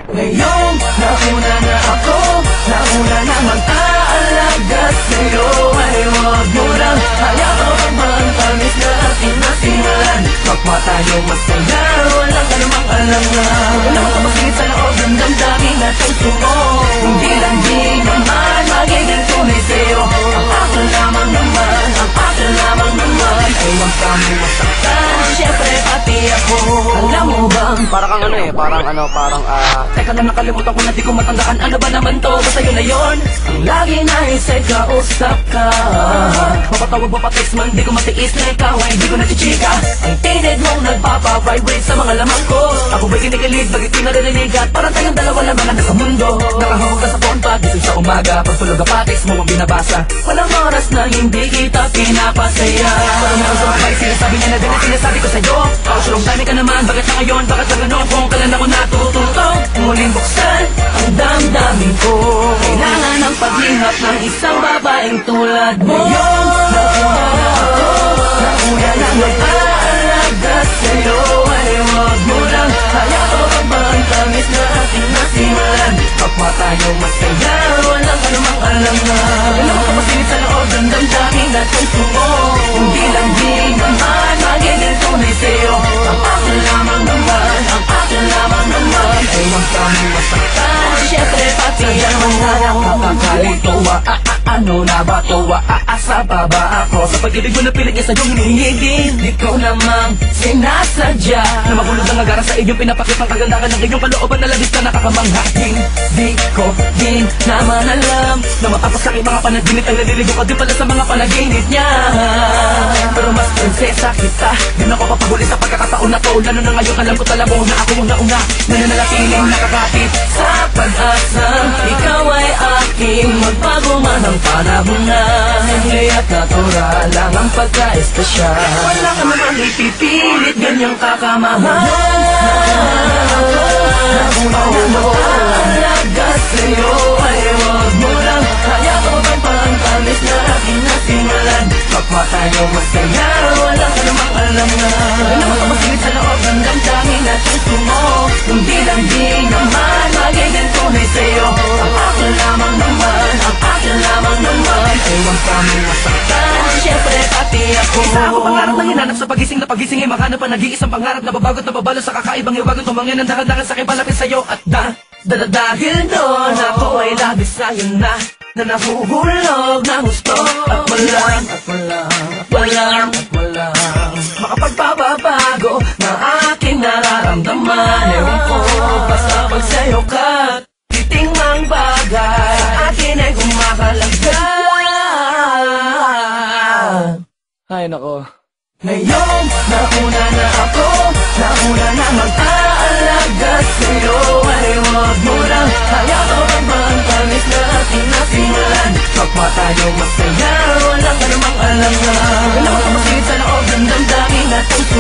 Ngayong nauna na ako, nauna na mag-aalaga sa'yo. Ay huwag mo lang hayaan magtamis na ating nasimulan. Kapwa tayo masaya, walang anumang alangan. Walang kamasingit sa loob ng damdamin at puso mo. Hindi lang di naman magiging tunay sa'yo. Ang akin lamang naman, ang akin lamang naman. Ay huwag kami masaktan, syempre pati ako. Alam mo bang, Parang parang teka lang, nakalimutan ko na di ko matandaan. Ano ba naman to? Basta yun na yun. Ang lagi naisip kausap ka. Mapatawag mo pa text man, di ko matiis na ikaw ay di ko nachichika. Ang tinid mong nagpapa-vibrate sa mga lamang ko. Ako ba'y kinikilig, bagay di naririnig at parang tayong dalawa lang na sa mundo. Nakahawag ka sa phone pag gising sa umaga. Pagtulog ka text mo ang binabasa. Walang oras na hindi kita pinapasaya. Parang meron sa mga bike, sinasabi niya na din na sinasabi ko sa'yo. Ako sulong dami ka naman, bakit na ngayon, bakit na gano'n? Kung kailan ako natututo, muling buksan ang damdamin ko. Kailangan ng paglihap ng isang babaeng tulad mo. Ngayon, nauna na mag-aalaga sa'yo. Ay huwag mo lang hayaan ang tamis na ating nasimulan. Kapwa tayo masaya, walang anumang alangan. Walang kamasingit sa loob ng damdamin at puso mo. Hindi lang di naman magiging tunay sa'yo. Ang akin lamang naman, ang akin lamang naman. Ay huwag kami masaktan, syempre pati ako. Nakakalito, ano na ba to? Aasa pa ba ako? Sa pag-ibig mo na piling isa yung hinihigin. Di ko namang sinasadya na magulog ang agara sa iyong pinapakitang kagandahan ng iyong kalooban na labis na nakakamanghating. Di ko din naman alam na matapos sa aking mga panaginip ay naliligo ka din pala sa mga panaginip niya. Pero mas prinsesa kita, din ako papahuli sa pagkakataon na to. Lalo na ngayon alam ko talaga na ako yung nauna na nananatiling nakakapit sa pag-asang ikaw ay aking magbago man ang panahon na hindi at natural lang ang pagka-espesyal. Wala ka naman ipipilit, ganyang kakamahal. Nauna na mag-aalaga sa'yo. Ay huwag mo lang hayaan ang pangtamis na aking nasimulan. Kapwa tayo masaya, walang anumang alangan. Walang kamasingit sa loob ng damdamin at puso mo. Hindi lang di naman magiging tunay sa'yo. Ang akin lamang naman, ang akin lamang naman. Ay huwag kami masaktan, syempre pati ako. Isa ako pangarap na hinanap sa pagising na pagising ay makahanap pa nag-iisang pangarap na babagot na babalo sa kakaibang iwagan. Tumangin ang dahan-dahan sa aking palapit sa'yo at dahil doon ako ay labis sa'yo na nahuhulog ng gusto. At walang makapagpapabago na aking nararamdaman. Ewan ko, basta pag sa'yo ka titing mang bagay akin ay kumakalaga. ay nako. Ngayon, nauna na ako, nauna na mag-aalaga sa'yo. Ay huwag mo lang hayaan ang tamis na ating nasimulan. Kapwa tayo masaya, walang anumang alangan. Walang kamasingit sa loob ng damdamin at puso